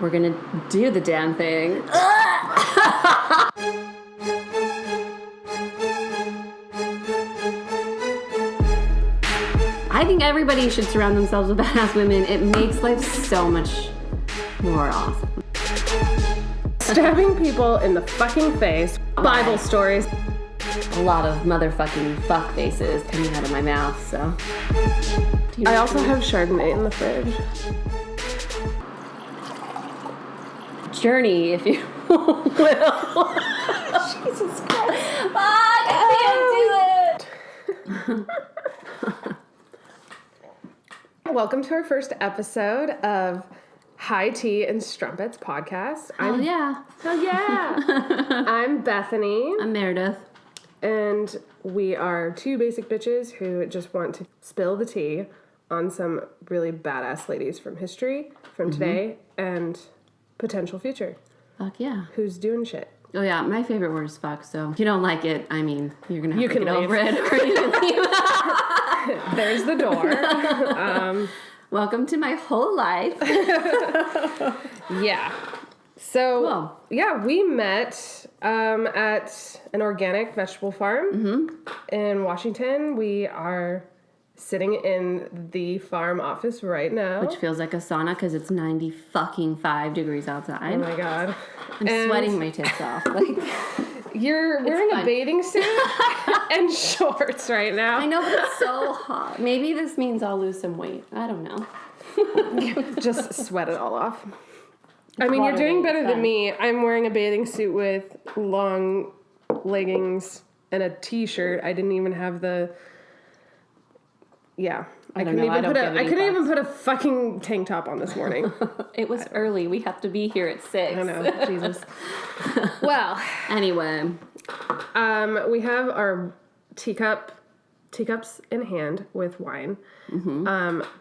We're gonna do the damn thing. I think everybody should surround themselves with badass women. It makes life so much more awesome. Stabbing people in the fucking face. Bible stories. A lot of motherfucking fuck faces coming out of my mouth, so. I also have Chardonnay in the fridge. Journey, if you will. Jesus Christ. Fuck, I can't do it. Welcome to our first episode of High Tea and Strumpets podcast. Hell yeah. I'm Bethany. I'm Meredith. And we are two basic bitches who just want to spill the tea on some really badass ladies from history, from today, and potential future. Fuck yeah. Who's doing shit. Oh yeah, my favorite word is fuck, so if you don't like it, I mean, you're gonna have to get leave. over it, or you can leave. There's the door. Welcome to my whole life. Yeah. So, Cool. Yeah, we met at an organic vegetable farm in Washington. We are sitting in the farm office right now. Which feels like a sauna because it's 95 degrees outside. Oh my god. I'm sweating my tits off. Like, you're wearing a bathing suit and shorts right now. I know, but it's so hot. Maybe this means I'll lose some weight. I don't know. Just sweat it all off. I mean, you're doing better than me. I'm wearing a bathing suit with long leggings and a t-shirt. I didn't even have the... Yeah. I couldn't even put a fucking tank top on this morning. It was early. We have to be here at 6. I know. Jesus. Well. Anyway. We have our teacups in hand with wine.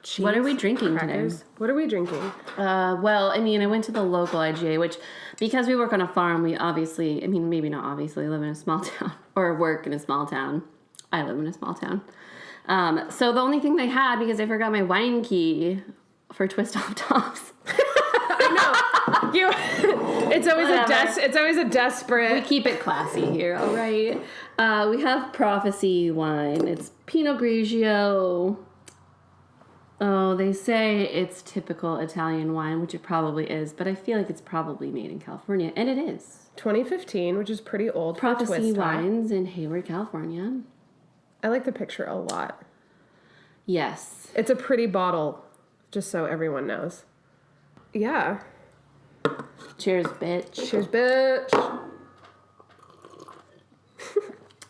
Cheese, What are we drinking crackers. today? What are we drinking? Well, I mean, I went to the local IGA, which, because we work on a farm, we obviously, I mean, maybe not obviously, live in a small town, or work in a small town. I live in a small town. So the only thing they had, because I forgot my wine key for twist off tops. I know. It's always a desperate. We keep it classy here, all right? We have Prophecy wine. It's Pinot Grigio. Oh, they say it's typical Italian wine, which it probably is, but I feel like it's probably made in California, and it is. 2015, which is pretty old. Prophecy wines in Hayward, California. I like the picture a lot. Yes. It's a pretty bottle, just so everyone knows. Yeah. Cheers, bitch. Cheers, bitch.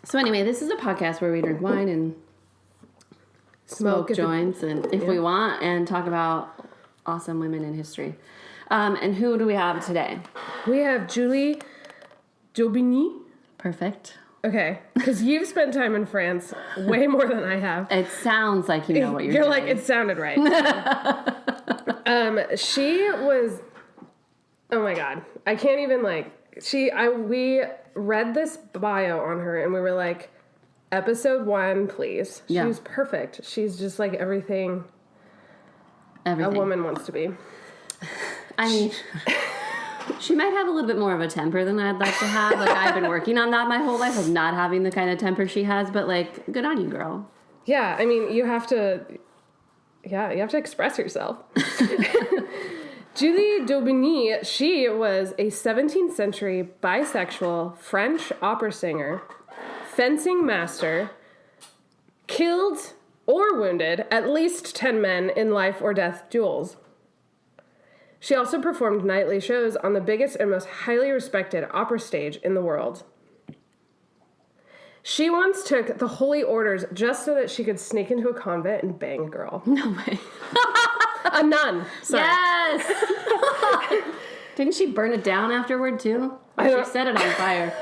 So anyway, this is a podcast where we drink wine and smoke joints, and if we want, and talk about awesome women in history. And who do we have today? We have Julie Daubigny. Perfect. Okay, because you've spent time in France way more than I have. It sounds like you know what you're doing. You're like, it sounded right. She was, oh my god, I can't even we read this bio on her and we were like, episode 1, please. Yeah. She was perfect. She's just like everything a woman wants to be. I mean... She might have a little bit more of a temper than I'd like to have. Like, I've been working on that my whole life, of not having the kind of temper she has, but, like, good on you, girl. Yeah, I mean, you have to express yourself. Julie Daubigny, she was a 17th century bisexual French opera singer, fencing master, killed or wounded at least 10 men in life or death duels. She also performed nightly shows on the biggest and most highly respected opera stage in the world. She once took the holy orders just so that she could sneak into a convent and bang a girl. No way. A nun. Sorry. Yes! Didn't she burn it down afterward, too? She set it on fire.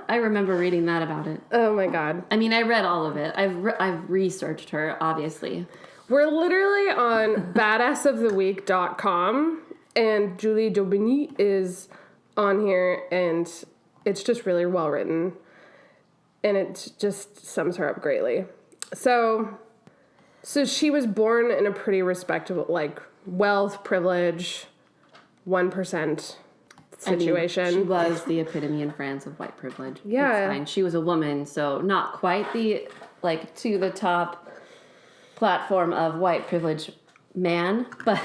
I remember reading that about it. Oh, my God. I mean, I read all of it. I've researched her, obviously. We're literally on badassoftheweek.com. And Julie Daubigny is on here, and it's just really well written. And it just sums her up greatly. So she was born in a pretty respectable, like, wealth, privilege, 1% situation. She was the epitome in France of white privilege. Yeah. It's fine. She was a woman, so not quite the, like, to the top platform of white privilege man, but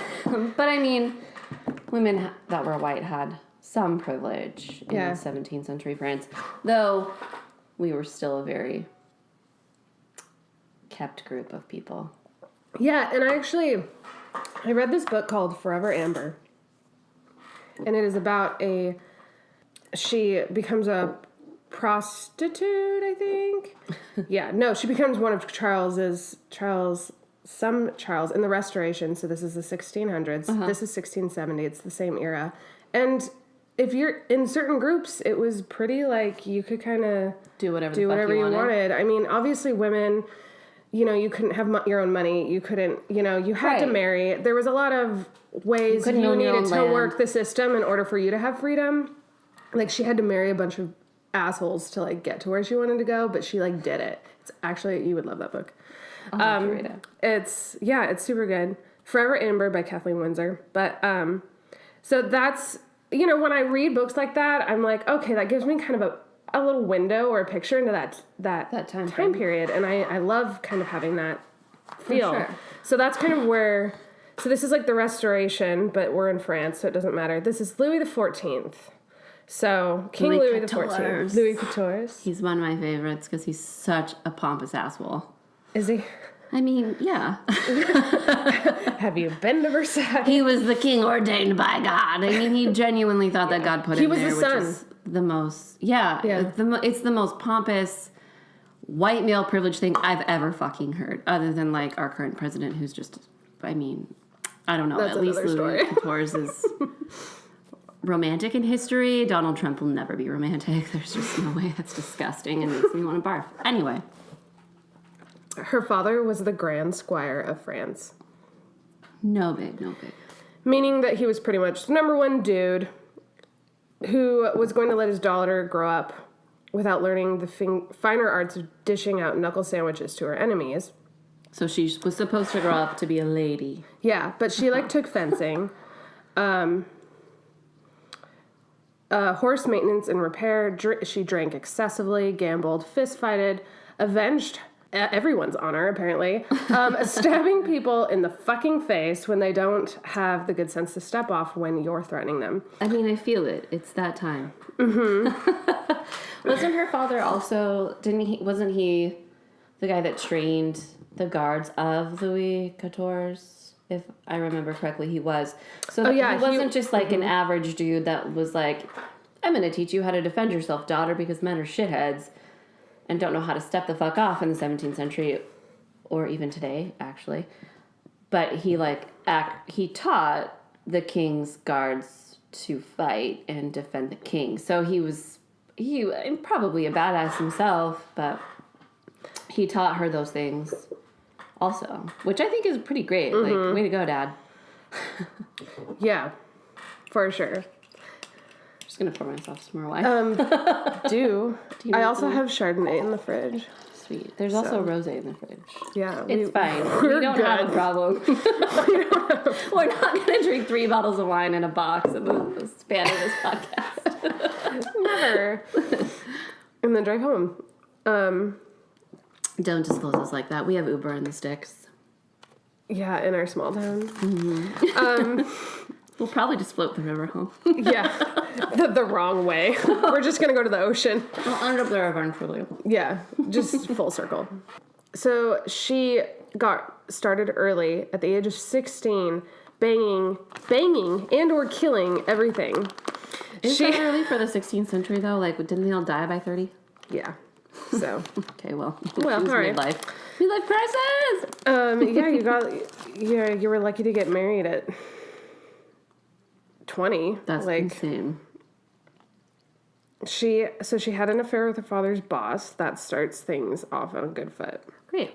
I mean, women that were white had some privilege in 17th century France, though we were still a very kept group of people. Yeah, and I read this book called Forever Amber, and it is about she becomes a prostitute, I think. She becomes one of Charles in the Restoration, so this is the 1600s. This is 1670, it's the same era. And if you're in certain groups, it was pretty like you could kind of do whatever you wanted. I mean, obviously women, you couldn't have your own money. You couldn't, you had to marry. There was a lot of ways you needed to work the system in order for you to have freedom. Like, she had to marry a bunch of assholes to, like, get to where she wanted to go, but she, like, did it. It's actually, you would love that book. I'll have to read it. It's super good. Forever Amber by Kathleen Winsor. But, so that's, when I read books like that, I'm like, okay, that gives me kind of a little window or a picture into that time period. And I love kind of having that feel. For sure. So that's kind of where, so this is like the Restoration, but we're in France, so it doesn't matter. This is Louis XIV. So, King Louis XIV. Louis XIV. He's one of my favorites because he's such a pompous asshole. Is he? I mean, yeah. Have you been to Versailles? He was the king ordained by God. I mean, he genuinely thought that God put him there. He was the son. Which is the most, it's the most pompous white male privilege thing I've ever fucking heard, other than, like, our current president, who's just, I mean, I don't know. That's at least Louis XIV is romantic in history. Donald Trump will never be romantic. There's just no way. That's disgusting and makes me want to barf. Anyway. Her father was the Grand Squire of France. No big. Meaning that he was pretty much the number one dude who was going to let his daughter grow up without learning the finer arts of dishing out knuckle sandwiches to her enemies. So she was supposed to grow up to be a lady. Yeah, but she, like, took fencing. Horse maintenance and repair. She drank excessively, gambled, fist-fighted, avenged everyone's honor, apparently, stabbing people in the fucking face when they don't have the good sense to step off when you're threatening them. I mean, I feel it. It's that time. Mm-hmm. Wasn't her father also, wasn't he the guy that trained the guards of Louis XIV? If I remember correctly, he was. So he wasn't just like an average dude that was like, I'm going to teach you how to defend yourself, daughter, because men are shitheads and don't know how to step the fuck off in the 17th century, or even today, actually. But he he taught the king's guards to fight and defend the king. So he probably a badass himself, but he taught her those things also, which I think is pretty great. Mm-hmm. Like, way to go, Dad. Yeah, for sure. Just gonna pour myself some more wine. I also have Chardonnay in the fridge. Sweet. There's also rosé in the fridge. Yeah, it's fine. We don't have a problem. We're not gonna drink 3 bottles of wine in a box in the span of this podcast. Never. And then drive home. Don't disclose us like that. We have Uber in the sticks. Yeah, in our small town. Mm-hmm. We'll probably just float the river home. Yeah, the wrong way. We're just going to go to the ocean. We'll end up there eventually. Yeah, just full circle. So she got started early at the age of 16, banging, and or killing everything. Is that early for the 16th century, though? Like, didn't they all die by 30? Yeah. So. Okay, well, all right. Midlife crisis! You were lucky to get married at 20. That's insane. She had an affair with her father's boss. That starts things off on a good foot. Great.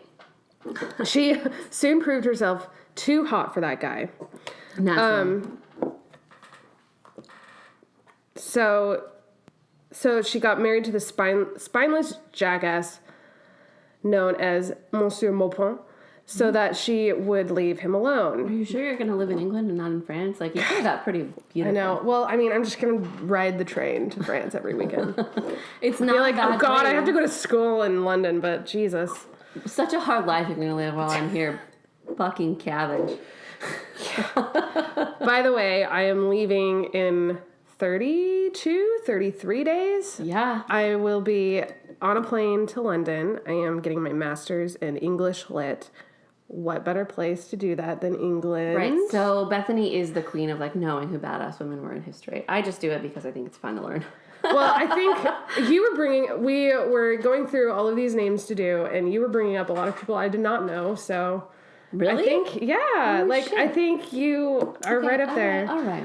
She soon proved herself too hot for that guy. Naturally. So she got married to the spineless jackass known as Monsieur Maupin. so that she would leave him Are alone. you sure you're going to live in England and not in France? Like, you say that pretty beautiful. I know. Well, I mean, I'm just going to ride the train to France every weekend. It's I not feel like, that oh God, great. I have to go to school in London, but Jesus. Such a hard life you're going to live while I'm here. Fucking cabbage. By the way, I am leaving in 33 days. Yeah. I will be on a plane to London. I am getting my master's in English Lit. What better place to do that than England? Right. So Bethany is the queen of, like, knowing who badass women were in history. I just do it because I think it's fun to learn. Well, I think we were going through all of these names to do, and you were bringing up a lot of people I did not know, so... Really? I think, yeah. Holy like, shit. I think you are right up there. All right.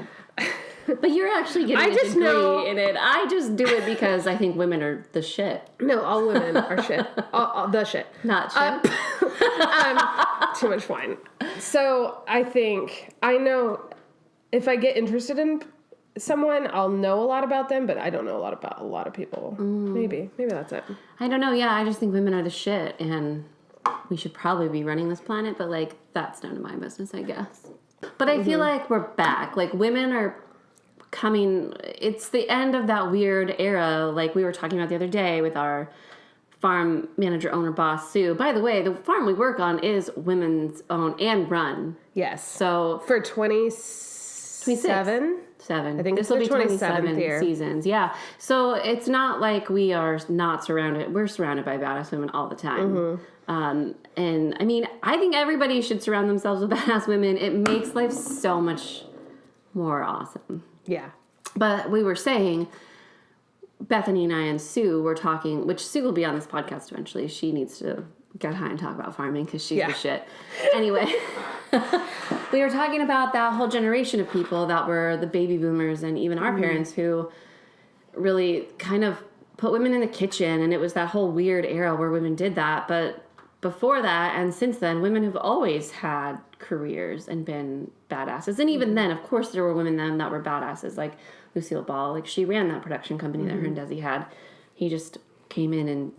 But you're actually getting a degree in it. I just do it because I think women are the shit. No, all women are shit. All the shit. Not shit. Too much wine. So I know if I get interested in someone, I'll know a lot about them, but I don't know a lot about a lot of people. Maybe that's it. I don't know. Yeah, I just think women are the shit, and we should probably be running this planet, but, like, that's none of my business, I guess. But I feel like we're back. Like, women are coming. It's the end of that weird era, like we were talking about the other day with our farm manager, owner, boss, Sue. By the way, the farm we work on is women's owned and run. Yes. So for 27? I think this it's will the be 27 year. seasons. Yeah. So it's not like we are not surrounded. We're surrounded by badass women all the time. And I mean, I think everybody should surround themselves with badass women. It makes life so much more awesome. Yeah. But we were saying, Bethany and I and Sue were talking, which Sue will be on this podcast eventually. She needs to get high and talk about farming because she's the shit. Anyway, we were talking about that whole generation of people that were the baby boomers and even our parents who really kind of put women in the kitchen, and it was that whole weird era where women did that. But before that and since then, women have always had careers and been badasses. And even then, of course, there were women then that were badasses, like Lucille Ball. Like, she ran that production company that her and Desi had. He just came in and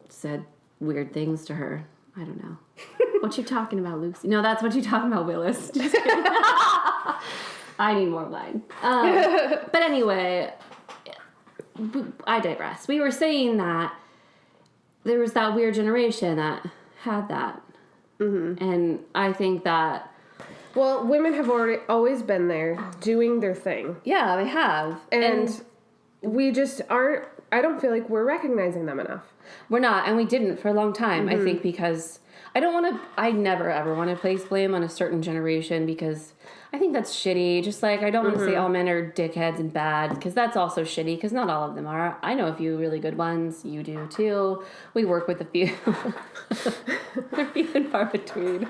said weird things to her. I don't know. What you talking about, Lucy? No, that's what you talking about, Willis. Just kidding. I need more wine. But anyway, I digress. We were saying that there was that weird generation that had that. And I think that... Well, women have always been there doing their thing. Yeah, they have. And we just aren't... I don't feel like we're recognizing them enough. We're not, and we didn't for a long time, I think, because I never ever want to place blame on a certain generation, because I think that's shitty. Just like, I don't want to say all men are dickheads and bad, because that's also shitty, because not all of them are. I know a few really good ones. You do, too. We work with a few. They're few and far between.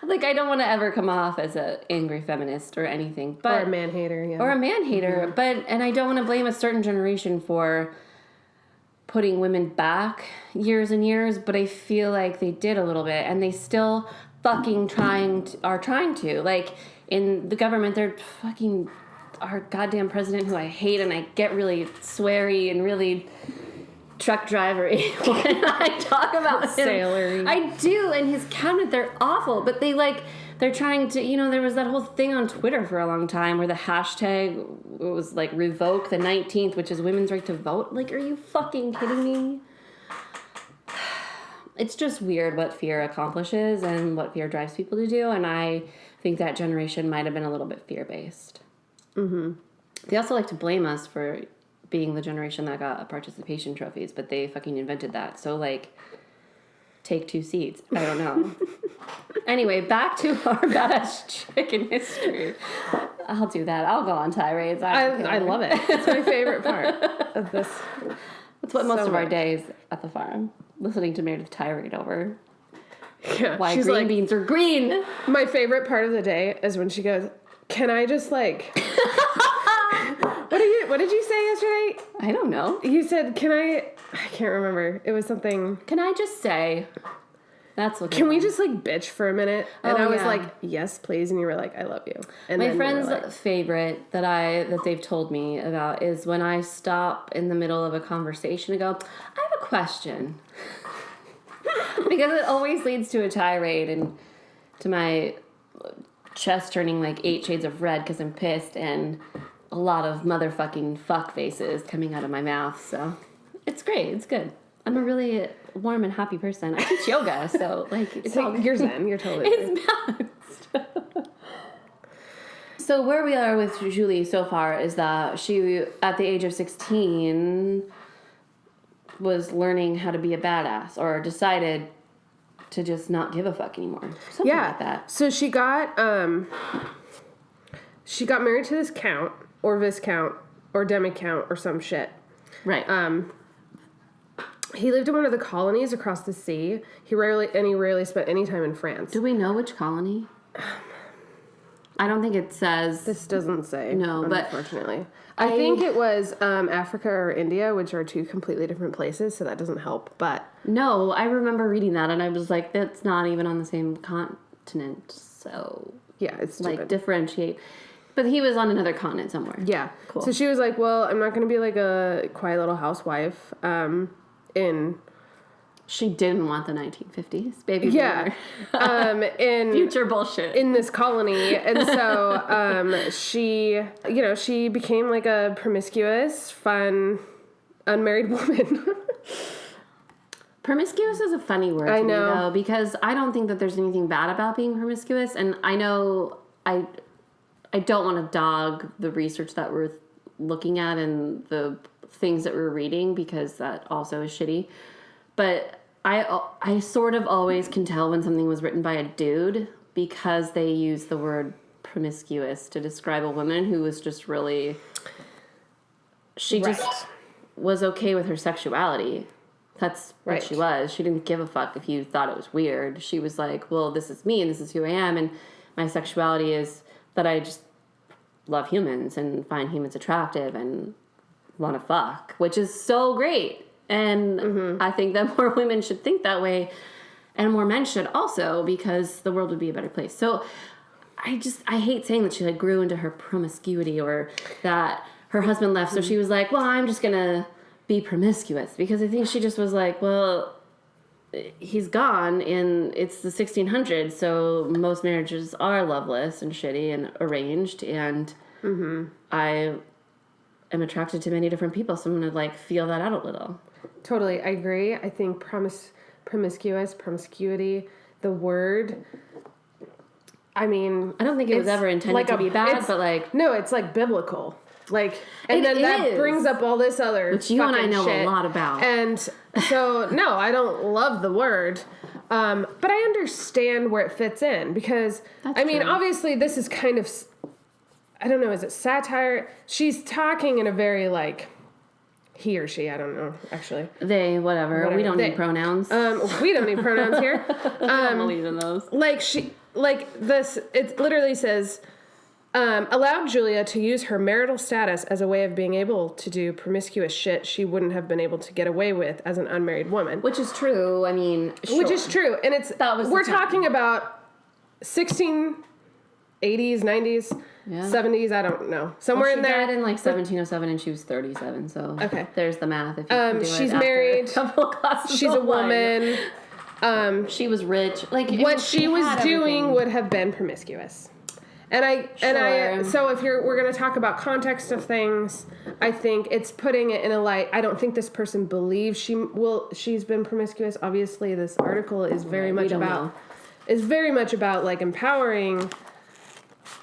Like, I don't want to ever come off as an angry feminist or anything. But, or a man-hater, yeah. Or a man-hater. And I don't want to blame a certain generation for putting women back years and years, but I feel like they did a little bit, and they still fucking are trying to. Like, in the government, they're fucking our goddamn president, who I hate, and I get really sweary and really truck drivery when I talk about him. Sailory. I do, and his cabinet, they're awful, but they're trying to, there was that whole thing on Twitter for a long time where the hashtag was like revoke the 19th, which is women's right to vote. Like, are you fucking kidding me? It's just weird what fear accomplishes and what fear drives people to do, and I think that generation might have been a little bit fear-based. They also like to blame us for being the generation that got participation trophies, but they fucking invented that. So, like, take 2 seats. I don't know. Anyway, back to our badass chicken history. I'll do that. I'll go on tirades. I love it. It's my favorite part of this. That's what most of our days at the farm. Listening to Meredith tirade over why she's green like, beans are green. My favorite part of the day is when she goes, can I just like... What did you say yesterday? I don't know. You said, I can't remember. It was something. Can I just say... That's what. Can we just like bitch for a minute? And I was yeah. like, yes, please. And you were like, I love you. And my then friend's favorite that they've told me about is when I stop in the middle of a conversation and go, I have a question. Because it always leads to a tirade and to my chest turning like 8 shades of red because I'm pissed and a lot of motherfucking fuck faces coming out of my mouth. So it's great. It's good. I'm a really warm and happy person. I teach yoga, so like it's all You're zen. You're totally zen. it's balanced. So where we are with Julie so far is that she, at the age of 16, was learning how to be a badass, or decided to just not give a fuck anymore. Something like that. So she got married to this count, or viscount, or demi-count, or some shit. Right. He lived in one of the colonies across the sea. He rarely spent any time in France. Do we know which colony? I don't think it says. This doesn't say. No, but unfortunately, I think it was Africa or India, which are 2 completely different places, so that doesn't help. But no, I remember reading that, and I was like, that's not even on the same continent. So yeah, it's stupid. Like differentiate. But he was on another continent somewhere. Yeah, cool. So she was like, "Well, I'm not going to be like a quiet little housewife." She didn't want the 1950s, baby. Yeah, in future bullshit in this colony, and so she became like a promiscuous, fun, unmarried woman. Promiscuous is a funny word to me, though, because I don't think that there's anything bad about being promiscuous, and I know I don't want to dog the research that we're looking at and the things that we're reading, because that also is shitty. But I sort of always can tell when something was written by a dude, because they use the word promiscuous to describe a woman who was just really... She just was okay with her sexuality. That's what she was. She didn't give a fuck if you thought it was weird. She was like, well, this is me and this is who I am, and my sexuality is that I just love humans and find humans attractive and want to fuck, which is so great. And I think that more women should think that way, and more men should also, because the world would be a better place. So I hate saying that she like grew into her promiscuity, or that her husband left, so she was like, well, I'm just gonna be promiscuous, because I think she just was like, well, he's gone and it's the 1600s, so most marriages are loveless and shitty and arranged, and I am attracted to many different people, so I'm gonna like feel that out a little. Totally, I agree. I think promiscuity, the word, I mean... I don't think it was ever intended like to be bad, but like... No, it's like biblical. Like, and then that brings up all this other which you and I know shit. A lot about. And so, no, I don't love the word, but I understand where it fits in, because, That's I mean, true. obviously this is kind of, I don't know, is it satire? She's talking in a very, like... He or she, I don't know, actually. They, whatever. We don't need pronouns. We don't need pronouns here. I don't believe in those. It literally says, allowed Julia to use her marital status as a way of being able to do promiscuous shit she wouldn't have been able to get away with as an unmarried woman. Which is true, I mean, sure. Which is true, and we're talking about 1680s, 90s... Yeah. 70s, I don't know. Somewhere in there. She died in like 1707 and she was 37, so okay. There's the math. If you can do she's it married. A couple glasses she's a woman. She was rich. Like what she was doing would have been promiscuous. So if we're going to talk about context of things, I think it's putting it in a light. I don't think this person believes she's been promiscuous. Obviously, this article is very much about like empowering,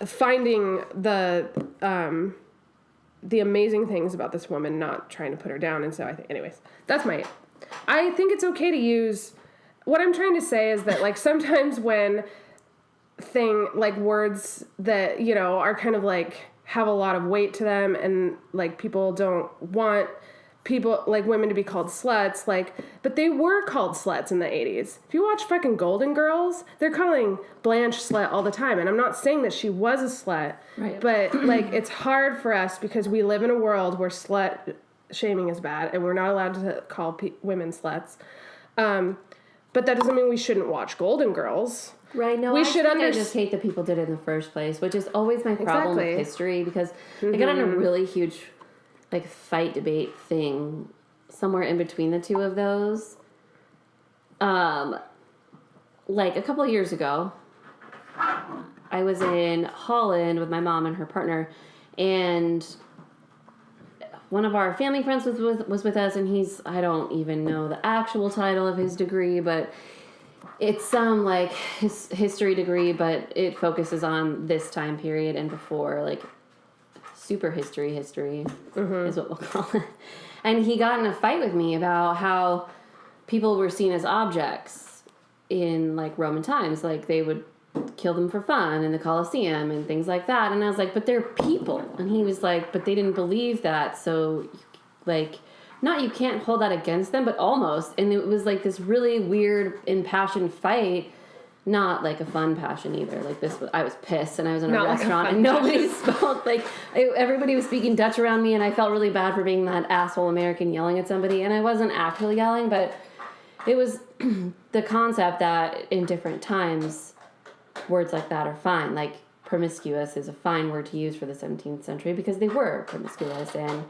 finding the amazing things about this woman, not trying to put her down. And so I think, anyways, I think it's okay to use, what I'm trying to say is that like sometimes when words that, you know, are kind of like have a lot of weight to them, and like people don't want people like women to be called sluts, like, but they were called sluts in the 80s. If you watch fucking Golden Girls, they're calling Blanche slut all the time, and I'm not saying that she was a slut, right, but like it's hard for us because we live in a world where slut shaming is bad and we're not allowed to call women sluts, but that doesn't mean we shouldn't watch Golden Girls. Right, no, I just hate that people did it in the first place, which is always my problem with history, because they got in a really huge like fight debate thing somewhere in between the two of those. like a couple of years ago, I was in Holland with my mom and her partner, and one of our family friends was with us, and I don't even know the actual title of his degree, but it's some, like, his history degree, but it focuses on this time period and before, like, super history is what we'll call it. And he got in a fight with me about how people were seen as objects in, like, Roman times. Like, they would kill them for fun in the Colosseum and things like that. And I was like, but they're people. And he was like, but they didn't believe that. So, like, not you can't hold that against them, but almost. And it was like this really weird, impassioned fight. Not like a fun passion either. Like I was pissed, and I was in a restaurant, and nobody spoke. Like, everybody was speaking Dutch around me, and I felt really bad for being that asshole American yelling at somebody. And I wasn't actually yelling, but it was the concept that in different times, words like that are fine. Like, promiscuous is a fine word to use for the 17th century because they were promiscuous, and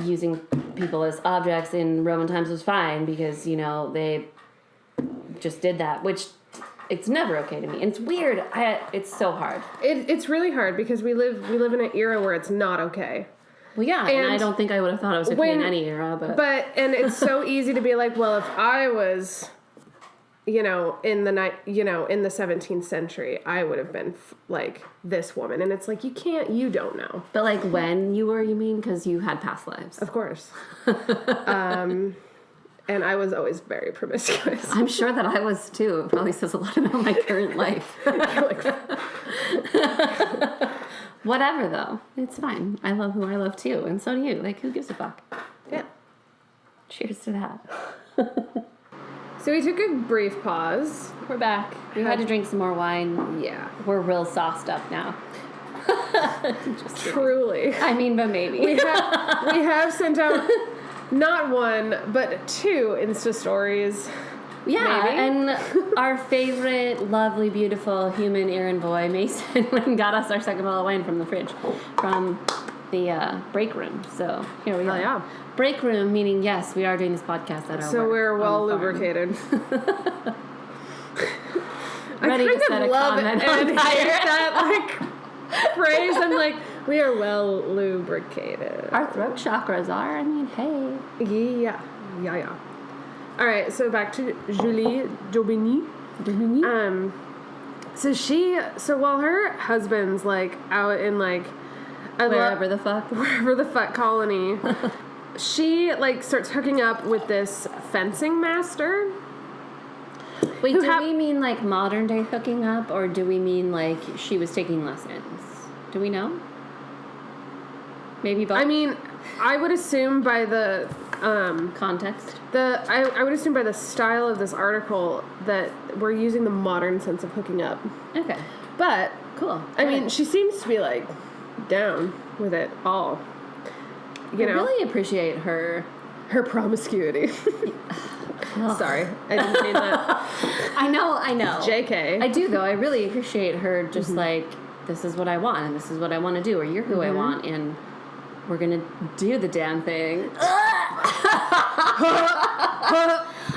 using people as objects in Roman times was fine because, you know, they just did that, which it's never okay to me. And it's weird. It's so hard. It's really hard because we live in an era where it's not okay. Well, yeah, and I don't think I would have thought it was okay in any era, and it's so easy to be like, well, if I was, in the 17th century, I would have been like this woman, and it's like you don't know. But like when you were, you mean, because you had past lives, of course. And I was always very promiscuous. I'm sure that I was too. It probably says a lot about my current life. Whatever, though. It's fine. I love who I love, too. And so do you. Like, who gives a fuck? Yeah. Cheers to that. So we took a brief pause. We're back. We had to drink some more wine. Yeah. We're real sauced up now. Truly. I mean, but maybe. We have sent out not one, but 2 Insta stories. Yeah, maybe. And our favorite, lovely, beautiful human errand boy, Mason, went and got us our second bottle of wine from the fridge, from the break room. So here we are. Yeah. Break room, meaning, yes, we are doing this podcast at our So work, we're well lubricated. Ready to set a comment on fire. That, like, phrase. I'm like, we are well lubricated. Our throat chakras are. I mean, hey. Yeah. All right, so back to Julie Daubigny. So while her husband's, like, out in, like, wherever the fuck colony, she, like, starts hooking up with this fencing master. Wait, do we mean, like, modern day hooking up, or do we mean, like, she was taking lessons? Do we know? Maybe both? I mean, I would assume by the context. I would assume by the style of this article that we're using the modern sense of hooking up. Okay. But cool. I mean, she seems to be, like, down with it all. I really appreciate her promiscuity. Sorry, I didn't mean that. I know. JK. I do, though. I really appreciate her just like, this is what I want, and this is what I want to do, or you're who I want, and we're going to do the damn thing.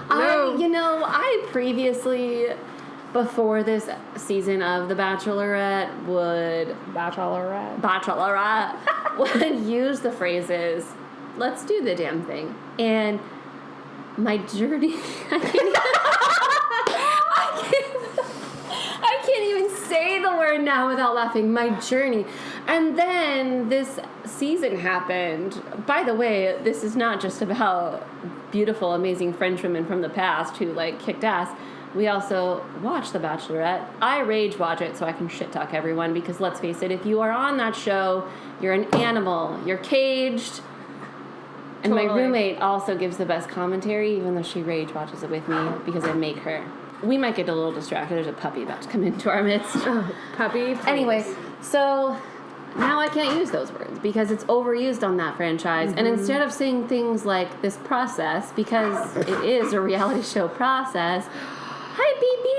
I previously, before this season of The Bachelorette, would use the phrases, let's do the damn thing. And my journey, I can't even say the word now without laughing. My journey. And then this season happened. By the way, this is not just about beautiful, amazing French women from the past who, like, kicked ass. We also watch The Bachelorette. I rage watch it so I can shit talk everyone, because let's face it, if you are on that show, you're an animal. You're caged. And my roommate also gives the best commentary, even though she rage watches it with me, because I make her. We might get a little distracted. There's a puppy about to come into our midst. Oh, puppy, please. Anyway, so now I can't use those words because it's overused on that franchise. And instead of saying things like this process, because it is a reality show process, hi, baby!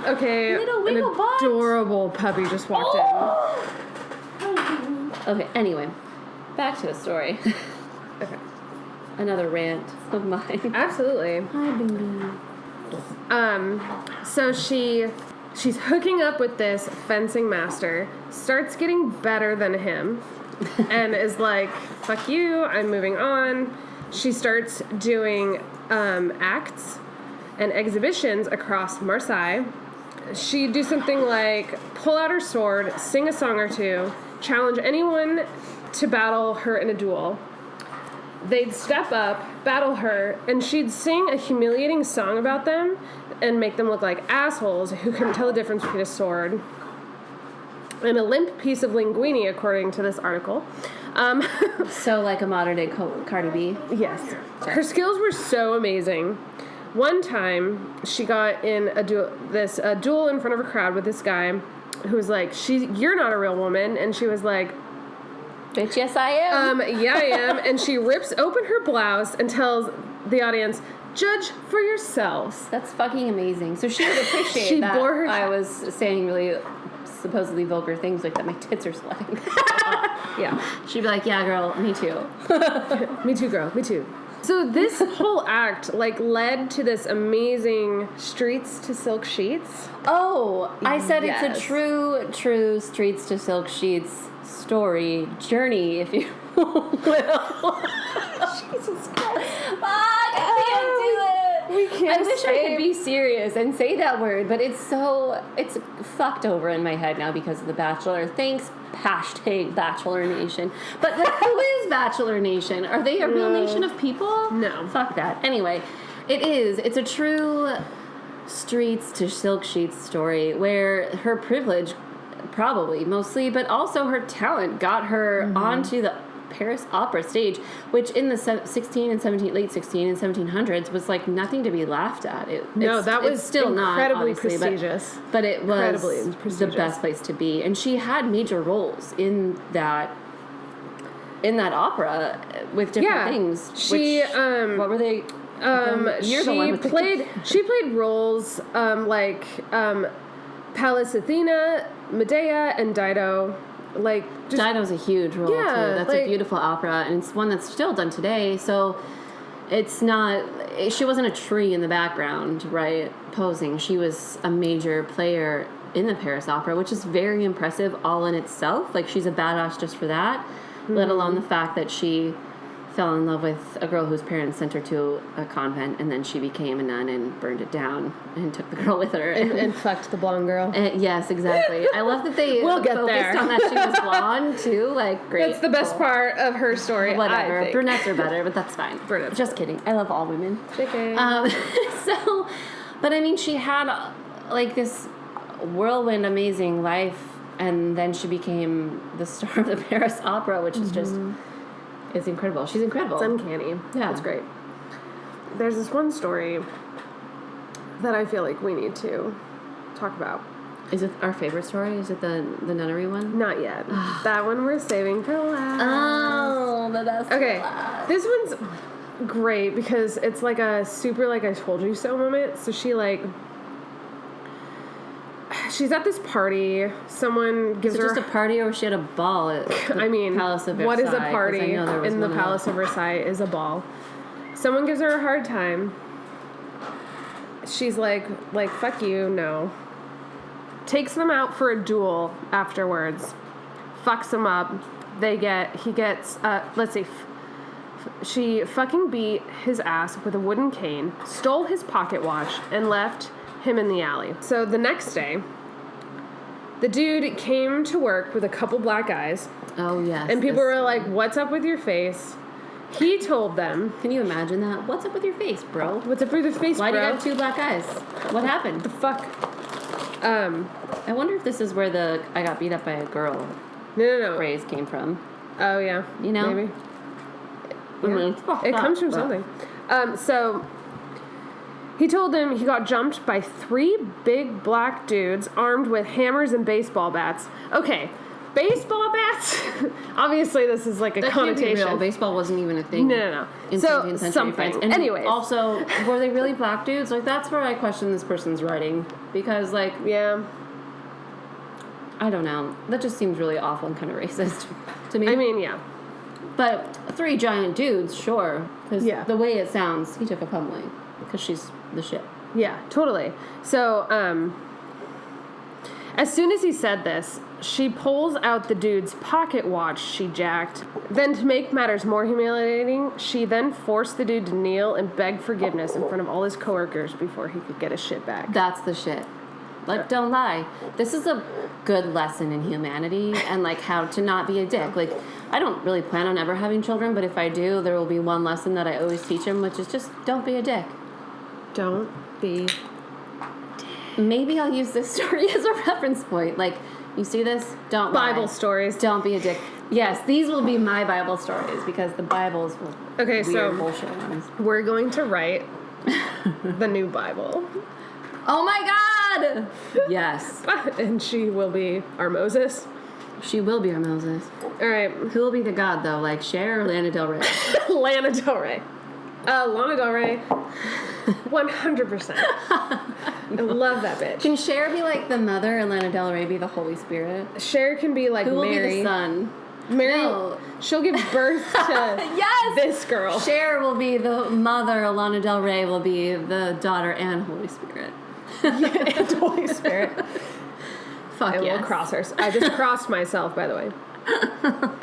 Okay, Little wiggle an adorable puppy just walked in. Okay, anyway, back to the story. Okay. Another rant of mine. Absolutely. Hi, baby. So she's hooking up with this fencing master, starts getting better than him, and is like, fuck you, I'm moving on. She starts doing acts and exhibitions across Marseille. She'd do something like pull out her sword, sing a song or two, challenge anyone to battle her in a duel. They'd step up, battle her, and she'd sing a humiliating song about them and make them look like assholes who couldn't tell the difference between a sword and a limp piece of linguine, according to this article. So like a modern day Cardi B. Yes. Her skills were so amazing. One time, she got in a duel in front of a crowd with this guy who was like, "You're not a real woman," and she was like, "Bitch, yes I am." Yeah, I am. And she rips open her blouse and tells the audience, "Judge for yourselves." That's fucking amazing. So she would appreciate that. Bore her I was saying really supposedly vulgar things like that my tits are sweating. Yeah. She'd be like, "Yeah, girl, me too." Me too, girl. Me too. So this whole act, led to this amazing Streets to Silk Sheets. Oh, I said Yes. it's a true Streets to Silk Sheets story, journey, if you will. Jesus Christ. Fuck, I can't do it. We can't I wish I could be serious and say that word, but it's fucked over in my head now because of The Bachelor. Thanks, hashtag Bachelor Nation. But who is Bachelor Nation? Are they a real nation of people? No. Fuck that. Anyway, it's a true Streets to Silk Sheets story where her privilege, probably mostly, but also her talent got her onto the Paris opera stage, which in the late 16 and 1700s was like nothing to be laughed at. That was it's still incredibly not, prestigious. but it was Incredibly the prestigious. best place to be. And she had major roles in that opera with different things. What were they? She played roles like Pallas Athena, Medea, and Dido. Dido's a huge role, too. That's a beautiful opera, and it's one that's still done today, so it's not... She wasn't a tree in the background, right, posing. She was a major player in the Paris Opera, which is very impressive all in itself. She's a badass just for that, let alone the fact that she fell in love with a girl whose parents sent her to a convent, and then she became a nun and burned it down and took the girl with her. And fucked the blonde girl. Yes, exactly. I love that they focused on that she was blonde, too. Great. That's the best part of her story, Whatever. I think. Brunettes are better, but that's fine. Brunettes. Just kidding. I love all women. JK. But I mean, she had, this whirlwind, amazing life, and then she became the star of the Paris Opera, which is just... It's incredible. She's incredible. It's uncanny. Yeah. It's great. There's this one story that I feel like we need to talk about. Is it our favorite story? Is it the nunnery one? Not yet. That one we're saving for last. Oh, but that's okay. This one's great because it's like a super I told you so moment. So she's at this party. Someone gives her... Is it just a party, or she had a ball at the Palace of Versailles? What is a party in the one Palace of Versailles is a ball. Someone gives her a hard time. She's like, fuck you, no. Takes them out for a duel afterwards. Fucks them up. She fucking beat his ass with a wooden cane, stole his pocket watch, and left him in the alley. So the next day, the dude came to work with a couple black eyes. Oh, yes. And people were like, what's up with your face? He told them... Can you imagine that? What's up with your face, bro? What's up with your face, Why bro? do you have two black eyes? What happened? The fuck? I wonder if this is where the I got beat up by a girl No. phrase came from. Oh, yeah. You know? Maybe. Yeah. It comes from something. So... He told them he got jumped by 3 big black dudes armed with hammers and baseball bats. Okay, baseball bats? Obviously, this is a connotation. Real. Baseball wasn't even a thing. No. In So, 17th century something. France. And anyways. Also, were they really black dudes? That's where I question this person's writing. Because, Yeah. I don't know. That just seems really awful and kind of racist to me. I mean, yeah. But 3 giant dudes, sure. Because Yeah. the way it sounds, he took a pummeling. Because she's the shit. Yeah, totally. So, as soon as he said this, she pulls out the dude's pocket watch she jacked. Then, to make matters more humiliating, she then forced the dude to kneel and beg forgiveness in front of all his coworkers before he could get his shit back. That's the shit. Like, don't lie. This is a good lesson in humanity and, like, how to not be a dick. Like, I don't really plan on ever having children, but if I do, there will be one lesson that I always teach them, which is just don't be a dick. Don't be... Maybe I'll use this story as a reference point. Like, you see this? Don't Bible lie. stories. Don't be a dick. Yes, these will be my Bible stories because the Bible's Okay, weird so bullshit ones. We're going to write the new Bible. Oh my God! Yes. And she will be our Moses. She will be our Moses. All right. Who will be the God, though? Like Cher or Lana Del Rey? Lana Del Rey. Lana Del Rey. 100%. I love that bitch. Can Cher be like the mother and Lana Del Rey be the Holy Spirit? Cher can be like Who will Mary. be the son? Mary. No. She'll give birth to Yes! this girl. Cher will be the mother, Lana Del Rey will be the daughter and Holy Spirit. And Holy Spirit. Fuck And yes. we'll cross her. I just crossed myself, by the way.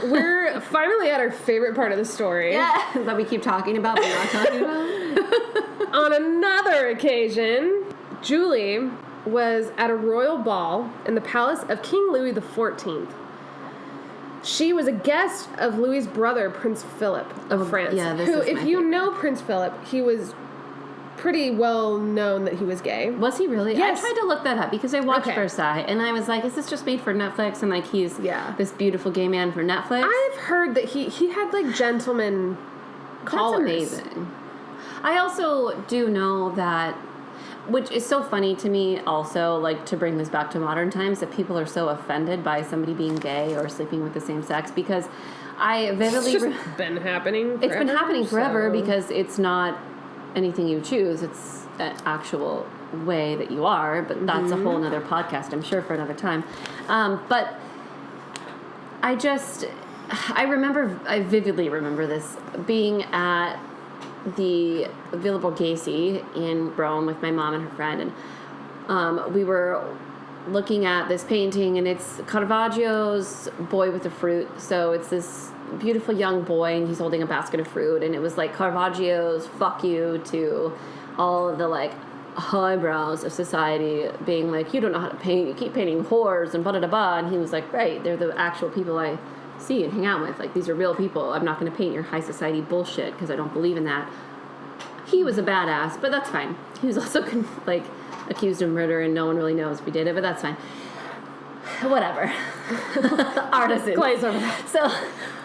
We're finally at our favorite part of the story. Yeah, that we keep talking about but not talking about. On another occasion, Julie was at a royal ball in the palace of King Louis XIV. She was a guest of Louis's brother, Prince Philip of France. yeah, this who, is if my you favorite. know Prince Philip, he was pretty well known that he was gay. Was he really? Yes. I tried to look that up because I watched Okay. Versailles and I was like, is this just made for Netflix? And like he's Yeah. this beautiful gay man for Netflix? I've heard that he had like gentleman collars. That's amazing. I also do know that, which is so funny to me also, like to bring this back to modern times, that people are so offended by somebody being gay or sleeping with the same sex because I vividly... It's just been happening forever. It's been happening forever so- because it's not anything you choose. It's an actual way that you are, but that's a whole nother podcast, I'm sure, for another time. But I vividly remember this being at the Villa Borghese in Rome with my mom and her friend, and we were looking at this painting, and it's Caravaggio's Boy with the Fruit. So it's this beautiful young boy, and he's holding a basket of fruit, and it was like Caravaggio's fuck you to all of the like highbrows of society being like, you don't know how to paint, you keep painting whores and blah, and he was like, right, they're the actual people I see and hang out with, like these are real people, I'm not going to paint your high society bullshit because I don't believe in that. He was a badass, but that's fine. He was also like accused of murder and no one really knows if he did it, but that's fine. Whatever. Artisan. Glaze over that. So,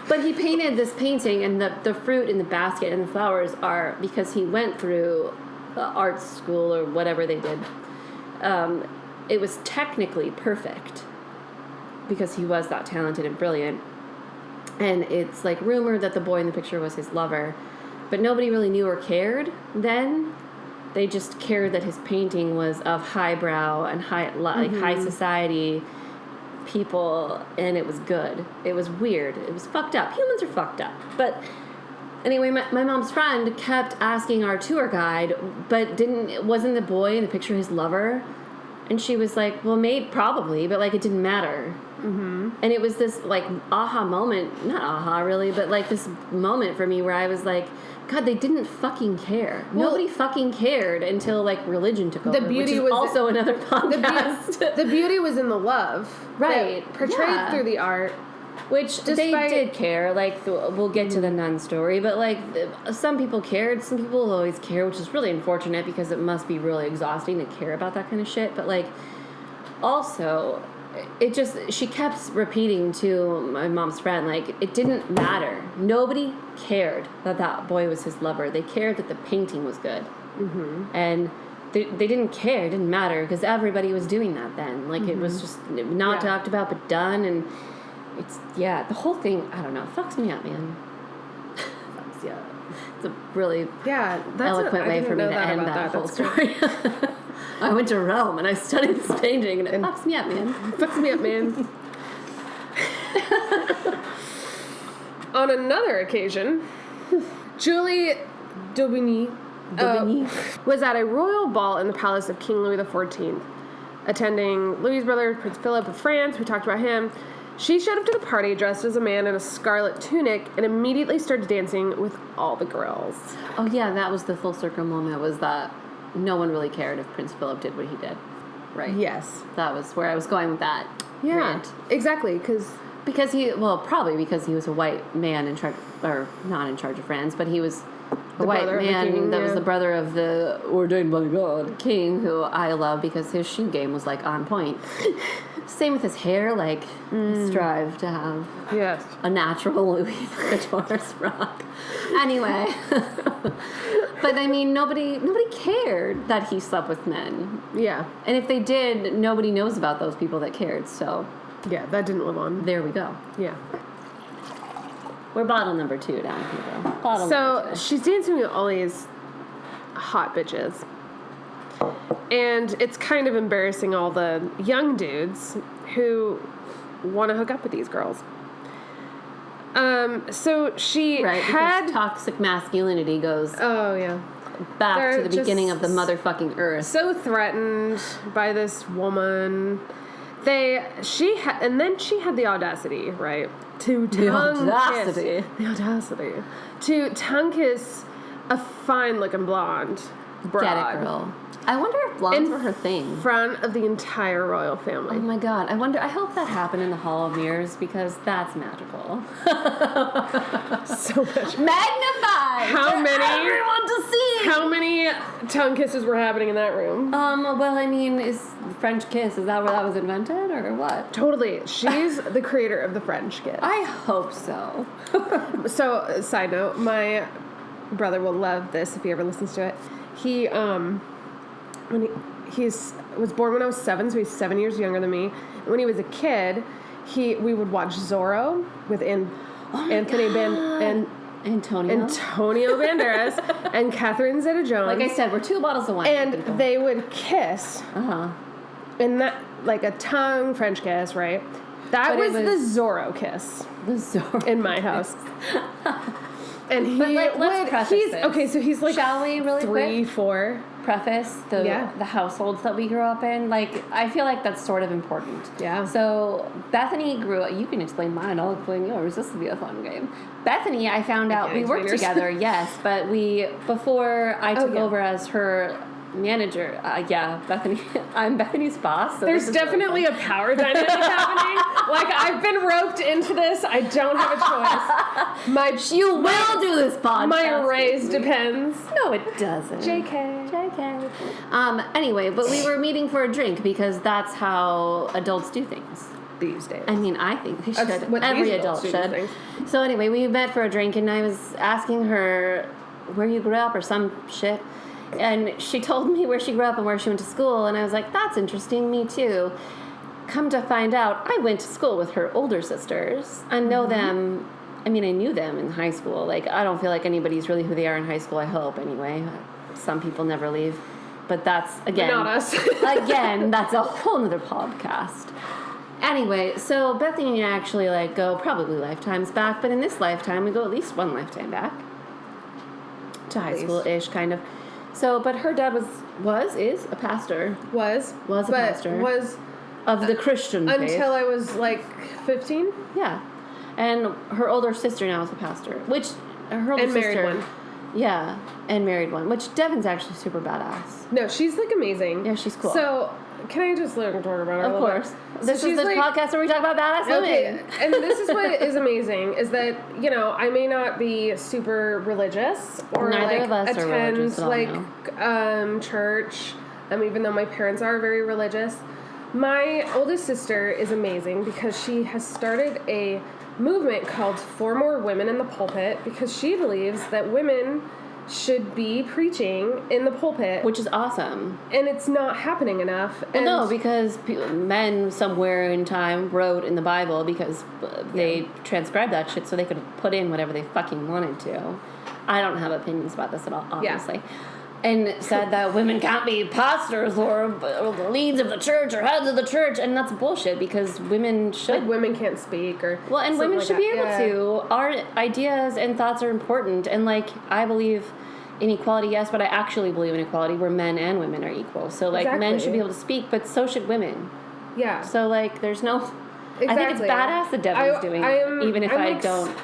but he painted this painting, and the fruit in the basket and the flowers are because he went through art school or whatever they did. It was technically perfect because he was that talented and brilliant. And it's like rumored that the boy in the picture was his lover, but nobody really knew or cared then. They just cared that his painting was of highbrow and high society people, and it was good. It was weird. It was fucked up. Humans are fucked up. But anyway, my mom's friend kept asking our tour guide, but wasn't the boy in the picture his lover? And she was like, well, probably, but like it didn't matter. Mm-hmm. And it was this like aha moment, not aha really, but like this moment for me where I was like, God, they didn't fucking care. Well, nobody fucking cared until like religion took over. The beauty which is was also another podcast. The beauty was in the love, Right, that portrayed yeah. through the art. Which they Despite- did care. Like we'll get to the nun story, but like some people cared. Some people will always care, which is really unfortunate because it must be really exhausting to care about that kind of shit. But like, also, she kept repeating to my mom's friend, like, it didn't matter. Nobody cared that boy was his lover. They cared that the painting was good. Mm-hmm. And they didn't care. It didn't matter because everybody was doing that then. Like, it was just not talked about but done. And it's, the whole thing, I don't know, fucks me up, man. Fucks you up. It's a really eloquent way for me to end that whole story. I went to Rome and I studied this painting and it fucks me up, man. Fucks me up, man. On another occasion, Julie d'Aubigny was at a royal ball in the palace of King Louis XIV, attending Louis's brother, Prince Philip of France. We talked about him. She showed up to the party dressed as a man in a scarlet tunic and immediately started dancing with all the girls. Oh, yeah, that was the full circle moment, was that no one really cared if Prince Philip did what he did. Right? Yes. That was where I was going with that rant. Exactly, Because probably because he was a white man in charge, or not in charge of France, but he was a white man that was the brother of the ordained by God king, who I love because his shoe game was like on point. Same with his hair, like strive to have a natural Louis XIV frock. Anyway, but I mean, nobody cared that he slept with men. Yeah, and if they did, nobody knows about those people that cared. So yeah, that didn't live on. There we go. Yeah. We're bottle number 2 down here, though. So she's dancing with all these hot bitches. And it's kind of embarrassing all the young dudes who want to hook up with these girls. So she had... toxic masculinity goes... Oh, yeah. Back to the beginning of the motherfucking earth. So threatened by this woman. She had the audacity, right? To tongue kiss a fine-looking blonde broad. Get it, girl. I wonder if blondes were her thing. In front of the entire royal family. Oh my god. I hope that happened in the Hall of Mirrors because that's magical. So much. Magnified! How many? Everyone to see! How many tongue kisses were happening in that room? Well, I mean, is French kiss, is that where that was invented or what? Totally. She's the creator of the French kiss. I hope so. So, side note, my brother will love this if he ever listens to it. He, he was born when I was 7, so he's 7 years younger than me. And when he was a kid, we would watch Zorro with Antonio Banderas and Catherine Zeta-Jones. Like I said, we're 2 bottles of wine. And they would kiss. And that, like a tongue French kiss, right? That was the Zorro kiss. The Zorro in my house. And he let's preface this. Okay, so he's like, shall we really 3, 4. Preface the households that we grew up in. Like, I feel like that's sort of important. Yeah. So Bethany grew up. You can explain mine. I'll explain yours. This will be a fun game. Bethany, I found out we worked together. Yes, but before I took over as her manager. Bethany. I'm Bethany's boss. So there's definitely a power dynamic happening. Like, I've been roped into this. I don't have a choice. You will do this podcast. My raise depends. No, it doesn't. JK. Anyway, but we were meeting for a drink because that's how adults do things these days. I mean, I think they should. Every adult should. So anyway, we met for a drink, and I was asking her where you grew up or some shit. And she told me where she grew up and where she went to school, and I was like, that's interesting, me too. Come to find out, I went to school with her older sisters. I know them, I knew them in high school. Like, I don't feel like anybody's really who they are in high school, I hope, anyway. Some people never leave. But that's, again... Not us. Again, that's a whole nother podcast. Anyway, so Bethany and I actually, go probably lifetimes back, but in this lifetime, we go at least one lifetime back. To high school-ish, kind of. So, but her dad is a pastor. Was a pastor. Was of the Christian faith. Until I was 15? Yeah. And her older sister now is a pastor. Which, her older sister... married one. Yeah, and married one. Which, Devin's actually super badass. No, she's, amazing. Yeah, she's cool. So, can I just talk about her? Of course. This is the podcast where we talk about badass women. And this is what is amazing, is that, I may not be super religious or, Neither of us are religious at all, church, even though my parents are very religious. My oldest sister is amazing because she has started a movement called For More Women in the Pulpit, because she believes that women should be preaching in the pulpit. Which is awesome. And it's not happening enough. Well, no, because men somewhere in time wrote in the Bible because they transcribed that shit so they could put in whatever they fucking wanted to. I don't have opinions about this at all, obviously. Yeah. And said that women can't be pastors or the leads of the church or heads of the church, and that's bullshit because women should... women can't speak or... Well, and women should be able to. Our ideas and thoughts are important, and, I believe inequality, yes, but I actually believe in equality where men and women are equal. So, like, men Exactly. should be able to speak, but so should women. Yeah. So, like, there's no... Exactly. I think it's badass the devil's doing it, even if I'm I like, don't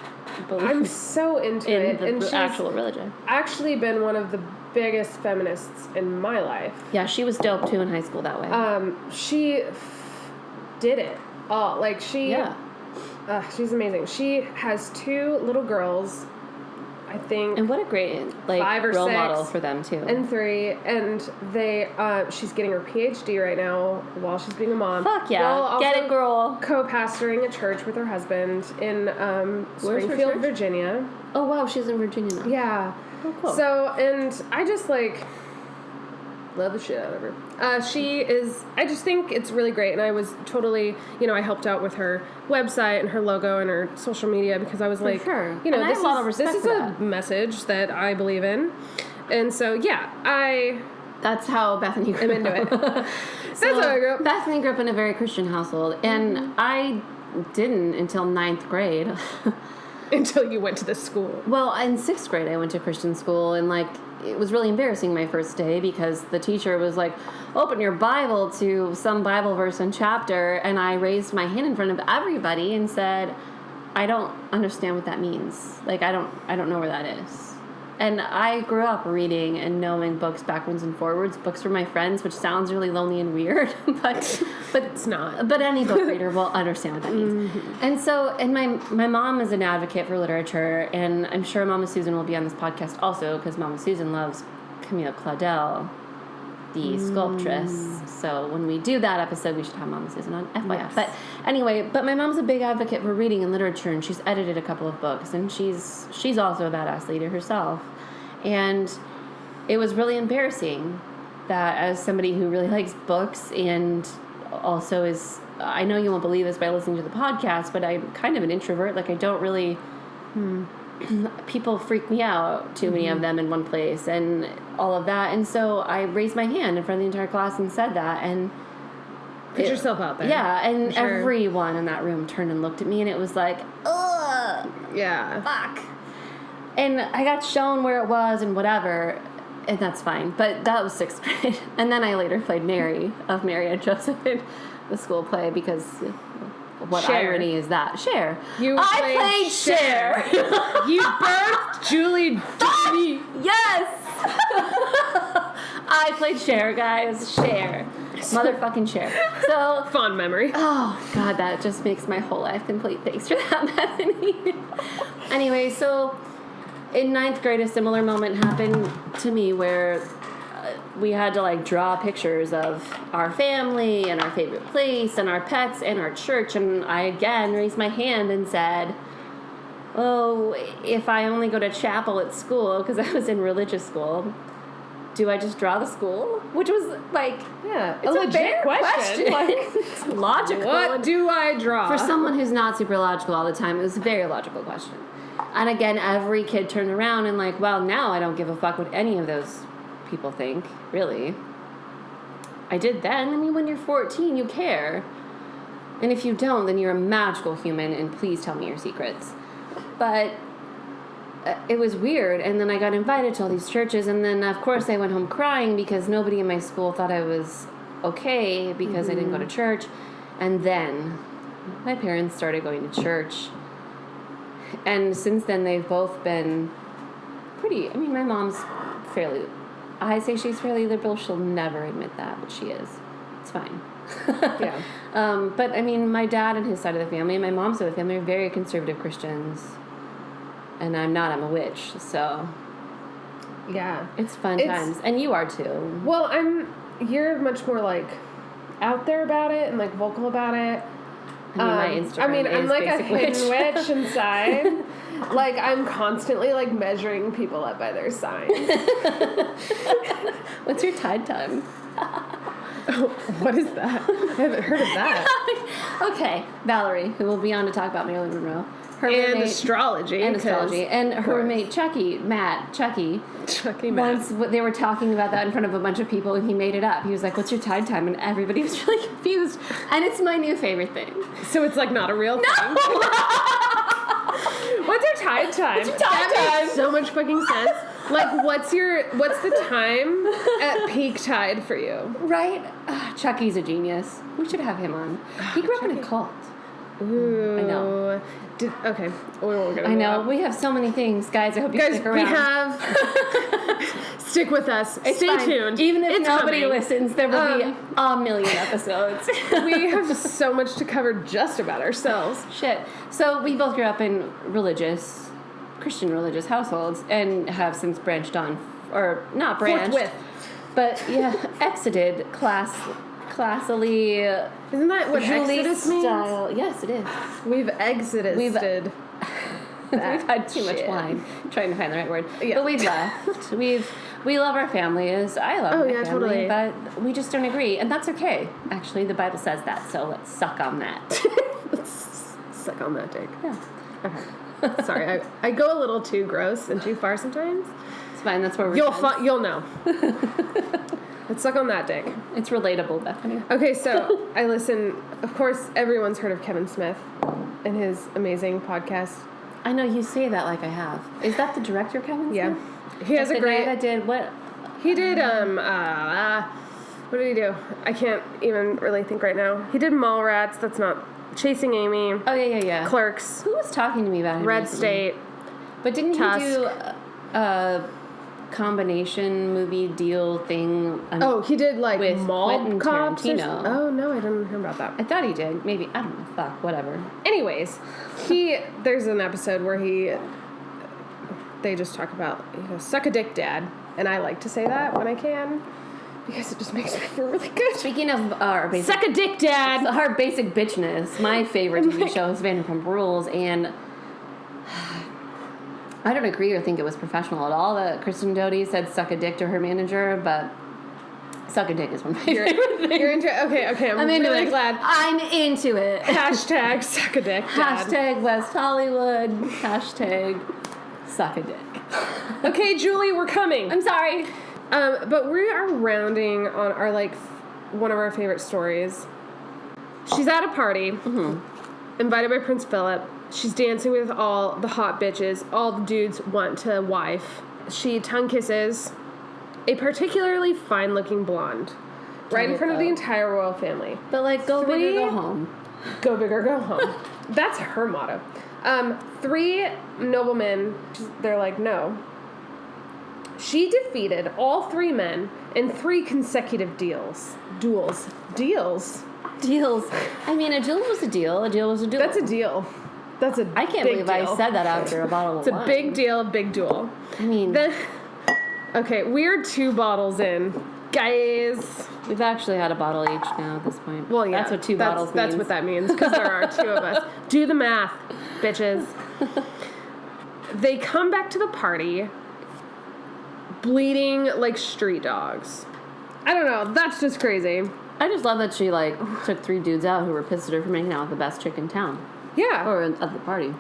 believe I'm so into in it. the And she's actual religion. actually been one of the biggest feminists in my life. Yeah, she was dope, too, in high school that way. She did it all. Like, Yeah. she's amazing. She has 2 little girls, I think. And what a great, like, 5 or role 6, model for them, too. and 3, and they, she's getting her PhD right now while she's being a mom. Fuck yeah. While Get also it, girl. co-pastoring a church with her husband in her Springfield, church? Virginia. Oh, wow, she's in Virginia now. Yeah. Oh, cool. So, and I just, like, love the shit out of her. I just think it's really great, and I was totally, I helped out with her website and her logo and her social media because I was like, sure. And I have a lot of respect this is for a that. message that I believe in. And so, yeah, That's how Bethany grew I'm into it. up. That's how I grew up. Bethany grew up in a very Christian household, and I didn't until 9th grade. Until you went to the school. Well, in 6th grade, I went to Christian school, and, like, it was really embarrassing my first day because the teacher was like, open your Bible to some Bible verse and chapter, and I raised my hand in front of everybody and said, I don't understand what that means. Like, I don't know where that is. And I grew up reading and knowing books backwards and forwards, books for my friends, which sounds really lonely and weird, but It's not. But any book reader will understand what that means. Mm-hmm. And so, and my mom is an advocate for literature, and I'm sure Mama Susan will be on this podcast also, because Mama Susan loves Camille Claudel, the sculptress. So when we do that episode, we should have Mama Susan on, FYI. Yes. But anyway, but my mom's a big advocate for reading and literature, and she's edited a couple of books, and she's also a badass leader herself. And it was really embarrassing that as somebody who really likes books and also is, I know you won't believe this by listening to the podcast, but I'm kind of an introvert. Like, I don't really, people freak me out, too many of them in one place and all of that. And so I raised my hand in front of the entire class and said that. And Put yourself out there. yeah, and Sure. everyone in that room turned and looked at me, and it was like, ugh, Yeah. fuck. And I got shown where it was and whatever, and that's fine. But that was 6th grade. And then I later played Mary of Mary and Joseph in the school play because what Cher. irony is that? Cher. You I played Cher. You birthed Julie Disney. Yes! I played Cher, guys. Cher. Motherfucking Cher. So... Fond memory. Oh, God, that just makes my whole life complete. Thanks for that, Bethany. Anyway, so in 9th grade, a similar moment happened to me where we had to, like, draw pictures of our family and our favorite place and our pets and our church. And I, again, raised my hand and said, oh, if I only go to chapel at school, because I was in religious school, do I just draw the school? Which was, like, Yeah. it's a legit fair question. Like, It's logical. what do I draw? For someone who's not super logical all the time, it was a very logical question. And again, every kid turned around and like, well, now I don't give a fuck what any of those people think, really. I did then. I mean, when you're 14, you care. And if you don't, then you're a magical human, and please tell me your secrets. But it was weird, and then I got invited to all these churches, and then, of course, I went home crying because nobody in my school thought I was okay because I didn't go to church. And then my parents started going to church. And since then, they've both been pretty... I mean, my mom's fairly... I say she's fairly liberal. She'll never admit that, but she is. It's fine. Yeah. But, I mean, my dad and his side of the family and my mom's side of the family are very conservative Christians. And I'm not. I'm a witch. So Yeah. it's fun times. And you are, too. Well, you're much more, like, out there about it and, like, vocal about it. I mean, my Instagram I'm is like a basic hidden witch inside. Like, I'm constantly, like, measuring people up by their signs. What's your tide time? What is that? I haven't heard of that. Okay, Valerie, who will be on to talk about Marilyn Monroe. Her And roommate- astrology. And astrology. And her course. roommate, Chucky, Chucky Matt. once they were talking about that in front of a bunch of people, and he made it up. He was like, what's your tide time? And everybody was really confused. And it's my new favorite thing. So it's, like, not a real thing? What's your tide time? What's your tide That time? makes so much fucking sense. Like, what's the time at peak tide for you? Right? Chucky's a genius. We should have him on. He grew up in a cult. Ooh. I know. Okay. We won't get into I know. that. We have so many things. Guys, I hope you stick around. We have... Stick with us. Stay fine. tuned. Even if it's nobody coming. listens, there will be a million episodes. We have so much to cover just about ourselves. Shit. So we both grew up in Christian religious households and have since branched on, or not branched. Forthwith. But yeah, exited classily. Isn't that what Julie Exodus means? style. Yes, it is. We've exited. We've had too much wine. Trying to find the right word. Yeah. But we've left. We love our families. I love my family, totally. but we just don't agree, and that's okay. Actually, the Bible says that, so let's suck on that. Let's suck on that dick. Yeah, Okay. Sorry, I go a little too gross and too far sometimes. it's fine. That's where we're. You'll know. Let's suck on that dick. It's relatable, Bethany. Okay, so I listen. Of course, everyone's heard of Kevin Smith and his amazing podcast. I know you say that like I have. Is that the director, Kevin? Yeah, he has Like a the guy great. that did what? He did what did he do? I can't even really think right now. He did Mallrats. That's not Chasing Amy. Oh yeah. Clerks. Who was talking to me about him? Red recently? State. But didn't Tusk. he do a combination movie deal thing? Oh, he did like with Mall Quentin Cops. Tarantino. Oh no, I didn't hear about that. I thought he did. Maybe. I don't know. Fuck. Whatever. Anyways, there's an episode where they just talk about, suck a dick, dad. And I like to say that when I can because it just makes me feel really good. Speaking of our basic... Suck a dick, dad! Our basic bitchness, my favorite TV show is Vanderpump Rules, and I don't agree or think it was professional at all that Kristen Doty said suck a dick to her manager, but suck a dick is one of my favorite things. You're into it? Okay, I'm into really it. glad. I'm into it. Hashtag suck a dick, dad. Hashtag West Hollywood. Hashtag suck a dick. Okay, Julie, we're coming. I'm sorry. But we are rounding on our, one of our favorite stories. She's at a party, invited by Prince Philip. She's dancing with all the hot bitches. All the dudes want to wife. She tongue kisses a particularly fine-looking blonde right in front of the entire royal family. But, go big or go home. Go big or go home. That's her motto. 3 noblemen, they're like, no. She defeated all 3 men in 3 consecutive duels. Deals. I mean, a deal was a deal. A deal was a deal. That's a deal. That's a I can't big believe deal. I said that after a bottle of wine. It's a big deal, big duel. I mean, Okay, we're 2 bottles in. Guys. we've actually had a bottle each now at this point. Well, yeah. That's what 2 bottles means. That's what that means, because there are 2 of us. Do the math, bitches. They come back to the party bleeding like street dogs. I don't know. That's just crazy. I just love that she, took 3 dudes out who were pissed at her for making out with the best chick in town. Yeah. Or at the party.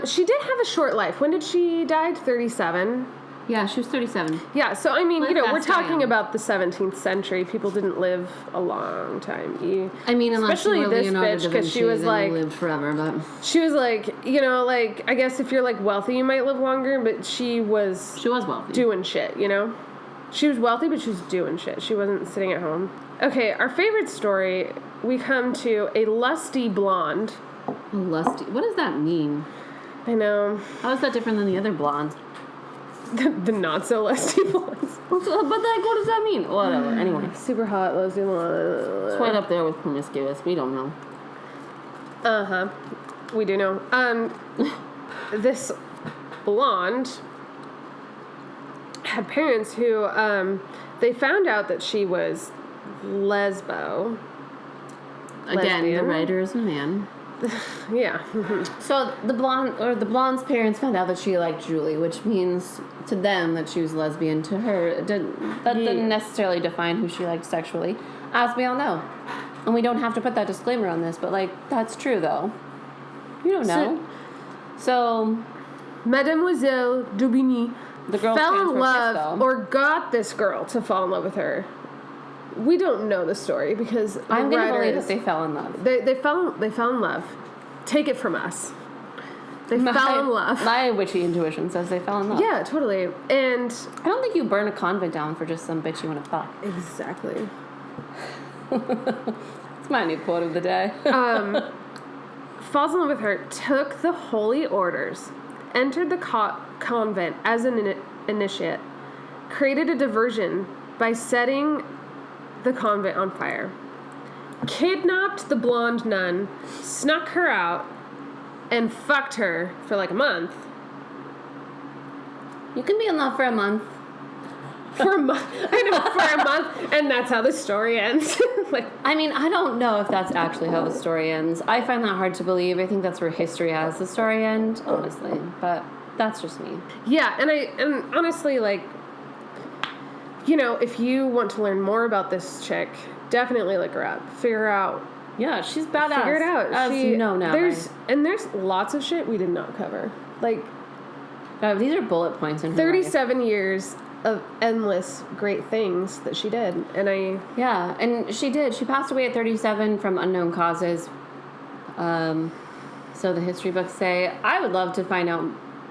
She did have a short life. When did she die? 37. Yeah, she was 37. Yeah, so I mean, Live we're fast, talking Diane. about the 17th century. People didn't live a long time. I mean, unless Especially you were this Leonardo bitch, da 'cause Vinci, she was then like- you lived forever, but... She was I guess if you're wealthy, you might live longer, but she was She was wealthy. doing shit, She was wealthy, but she was doing shit. She wasn't sitting at home. Okay, our favorite story, we come to a lusty blonde. Lusty. What does that mean? I know. How is that different than the other blondes? The not so lusty blondes. But, what does that mean? Whatever. Anyway. Super hot, lusty blonde. It's right up there with promiscuous. We don't know. Uh-huh. We do know. This blonde had parents who, they found out that she was lesbo. Again, the Lesbian. writer is a man. Yeah. So the blonde's parents found out that she liked Julie, which means to them that she was lesbian. To her, that didn't necessarily define who she liked sexually, as we all know. And we don't have to put that disclaimer on this, but that's true though. You don't know. So Mademoiselle Daubigny the girl fell in love or got this girl to fall in love with her. We don't know the story because I'm gonna believe that they fell in love. They fell in love. Take it from us. They fell in love. My witchy intuition says they fell in love. Yeah, totally. And I don't think you burn a convent down for just some bitch you want to fuck. exactly. It's my new quote of the day. Falls in love with her, took the holy orders, entered the convent as an initiate, created a diversion by setting the convent on fire, kidnapped the blonde nun, snuck her out, and fucked her for like a month. You can be in love for a month. For a month. I know, for a month. And that's how the story ends. Like, I mean, I don't know if that's actually how the story ends. I find that hard to believe. I think that's where history has the story end, honestly. But that's just me. yeah, and honestly, like, you know, if you want to learn more about this chick, definitely look her up. Figure out. Yeah, she's badass. Figure it out. There's lots of shit we did not cover. Like, these are bullet points in her 37 years of endless great things that she did. And yeah, and she did. She passed away at 37 from unknown causes. So the history books say. I would love to find out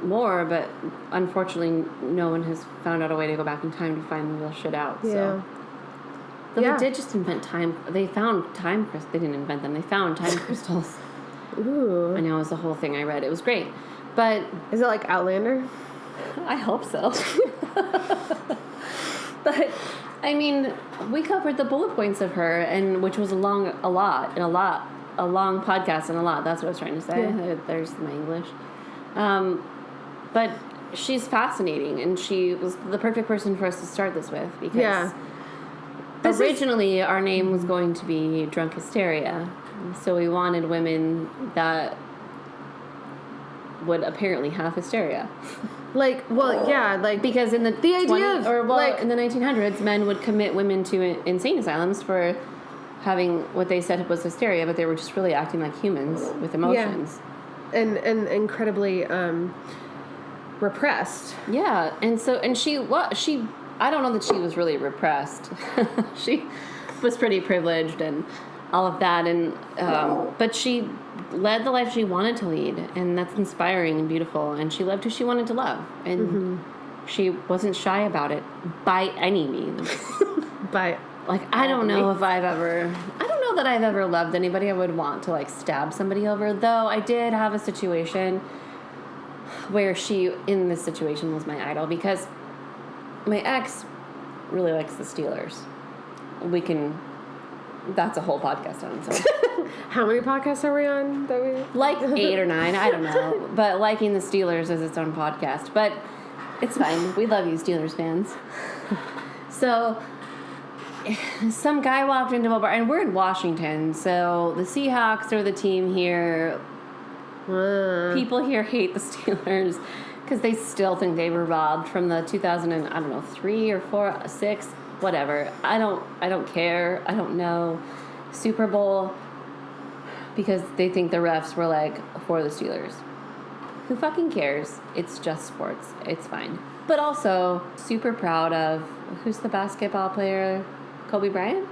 more, but unfortunately no one has found out a way to go back in time to find the real shit out. yeah. So. But they did just invent time. They found time crystals. They didn't invent them. They found time crystals. Ooh. I know, it was the whole thing I read. It was great. But Is it like Outlander? I hope so. But, I mean, we covered the bullet points of her, and which was a long podcast and a lot. That's what I was trying to say. Yeah. There's my English. But she's fascinating, and she was the perfect person for us to start this with, because originally our name was going to be Drunk Hysteria. So we wanted women that would apparently have hysteria. Like, well, yeah, like, Because in the idea of, like, in the 1900s, men would commit women to insane asylums for having what they said was hysteria, but they were just really acting like humans with emotions. and incredibly repressed. Yeah, and she I don't know that she was really repressed. She was pretty privileged and all of that, and but she led the life she wanted to lead, and that's inspiring and beautiful, and she loved who she wanted to love, and she wasn't shy about it by any means. I don't know that I've ever loved anybody I would want to, like, stab somebody over, though I did have a situation where she, in this situation, was my idol, because my ex really likes the Steelers. That's a whole podcast on its own. How many podcasts are we on? Like 8 or 9, I don't know. But liking the Steelers is its own podcast. But it's fine. We love you, Steelers fans. So, some guy walked into a bar, and we're in Washington, so the Seahawks are the team here. People here hate the Steelers because they still think they were robbed from the 2003 or 4, 6, whatever. I don't care. I don't know. Super Bowl, because they think the refs were, like, for the Steelers. Who fucking cares? It's just sports. It's fine. But also, super proud of, who's the basketball player? Kobe Bryant?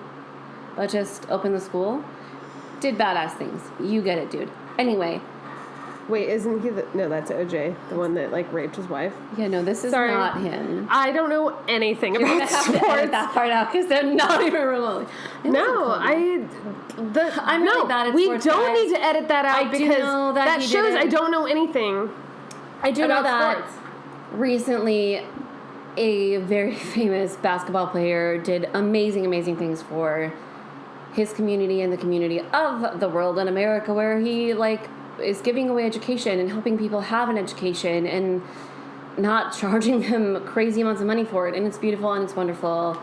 But just opened the school. Did badass things. You get it, dude. Anyway. Wait, isn't he no, that's OJ, the one that, like, raped his wife? Yeah, no, this is not him. I don't know anything about You're gonna have to edit that part out, because they're not even remotely. I'm really bad at sports, we don't need to edit that out, because that shows I don't know anything. I do know that sports. Recently a very famous basketball player did amazing, amazing things for his community and the community of the world in America, where he, like, is giving away education and helping people have an education and not charging them crazy amounts of money for it. And it's beautiful and it's wonderful.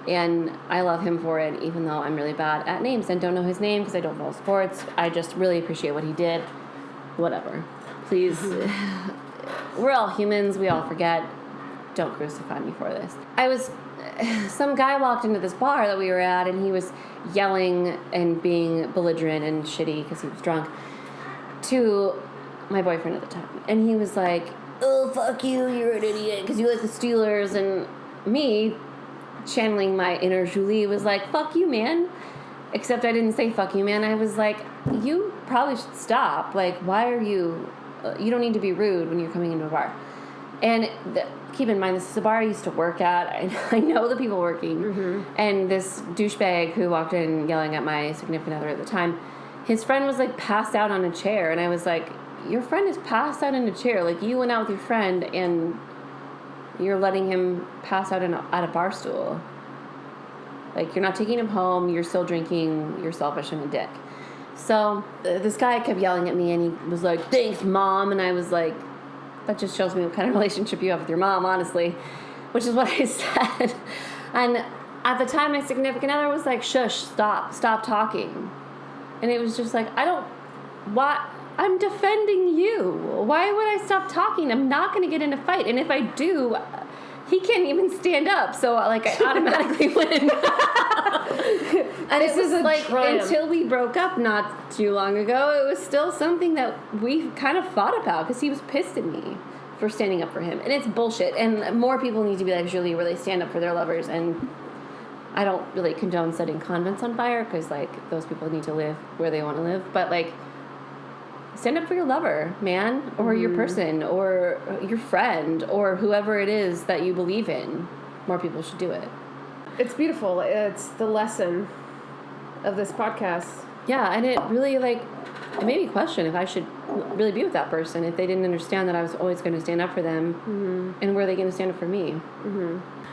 And I love him for it, even though I'm really bad at names and don't know his name because I don't follow sports. I just really appreciate what he did. Whatever. Please. We're all humans. We all forget. Don't crucify me for this. Some guy walked into this bar that we were at, and he was yelling and being belligerent and shitty because he was drunk to my boyfriend at the time. And he was like, "Oh, fuck you, you're an idiot because you like the Steelers." And me, channeling my inner Julie, was like, "Fuck you, man." Except I didn't say "fuck you, man." I was like, "You probably should stop. Like, why are you you don't need to be rude when you're coming into a bar. And keep in mind, this is a bar I used to work at. I know the people working. And this douchebag who walked in yelling at my significant other at the time, his friend was, like, passed out on a chair. And I was like, your friend is passed out in a chair. Like, you went out with your friend and you're letting him pass out at a bar stool. Like, you're not taking him home. You're still drinking. You're selfish and a dick. So this guy kept yelling at me, and he was like, thanks, Mom. And I was like, that just shows me what kind of relationship you have with your mom, honestly, which is what I said. And at the time, my significant other was like, shush, stop talking. And it was just like, I'm defending you. Why would I stop talking? I'm not going to get in a fight. And if I do, he can't even stand up. So, like, I automatically win. And this is like, triumph. Until we broke up not too long ago, it was still something that we kind of fought about because he was pissed at me for standing up for him. And it's bullshit. And more people need to be like Julie, where they stand up for their lovers. And I don't really condone setting convents on fire because, like, those people need to live where they want to live. But, like, stand up for your lover, man, or your person, or your friend, or whoever it is that you believe in. More people should do it. It's beautiful. It's the lesson of this podcast. Yeah, and it really, like, it made me question if I should really be with that person, if they didn't understand that I was always going to stand up for them, and were they going to stand up for me?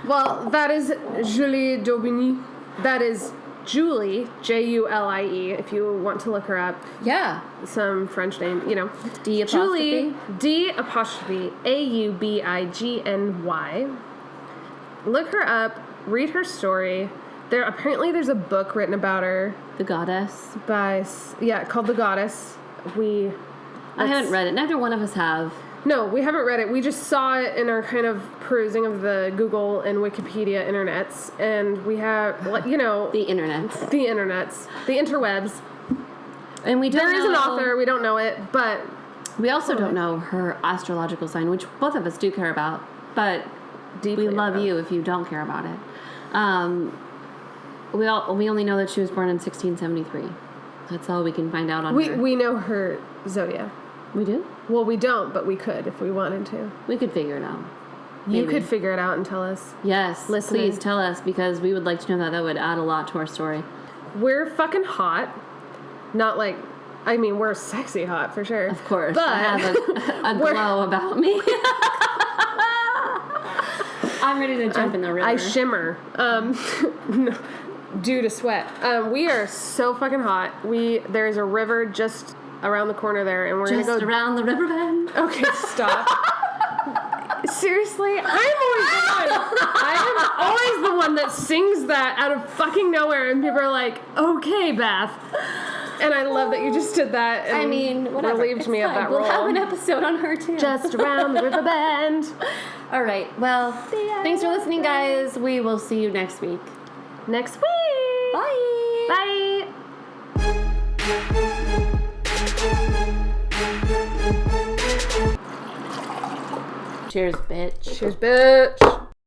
Well, that is Julie d'Aubigny. That is Julie, Julie, if you want to look her up. Yeah. Some French name, you know. D Julie, D', A-U-B-I-G-N-Y. Look her up, read her story. There's a book written about her. The Goddess. Called The Goddess. I haven't read it. Neither one of us have. No, we haven't read it. We just saw it in our kind of perusing of the Google and Wikipedia internets. And we have, you know... The internets. The interwebs. And we don't know... There is an author. We don't know it, but... We also don't know her astrological sign, which both of us do care about. But we love you if you don't care about it. We only know that she was born in 1673. That's all we can find out on her. We know her zodiac. We do? Well, we don't, but we could if we wanted to. We could figure it out. You could figure it out and tell us. Yes, listening. Please tell us, because we would like to know that. That would add a lot to our story. We're fucking hot. Not like... I mean, we're sexy hot, for sure. Of course. But I have a glow about me. I'm ready to jump in the river. I shimmer. Due to sweat. We are so fucking hot. There is a river just around the corner there, and we're just gonna go around the river bend. Okay, stop. Seriously, I am always the one that sings that out of fucking nowhere, and people are like, "Okay, Beth." And I love that you just did that. And I mean, whatever. Relieved me of that role. We'll have an episode on her too. Just around the river bend. All right. Well, thanks for listening, guys. We will see you next week. Next week. Bye. Bye. Cheers, bitch. Cheers, bitch.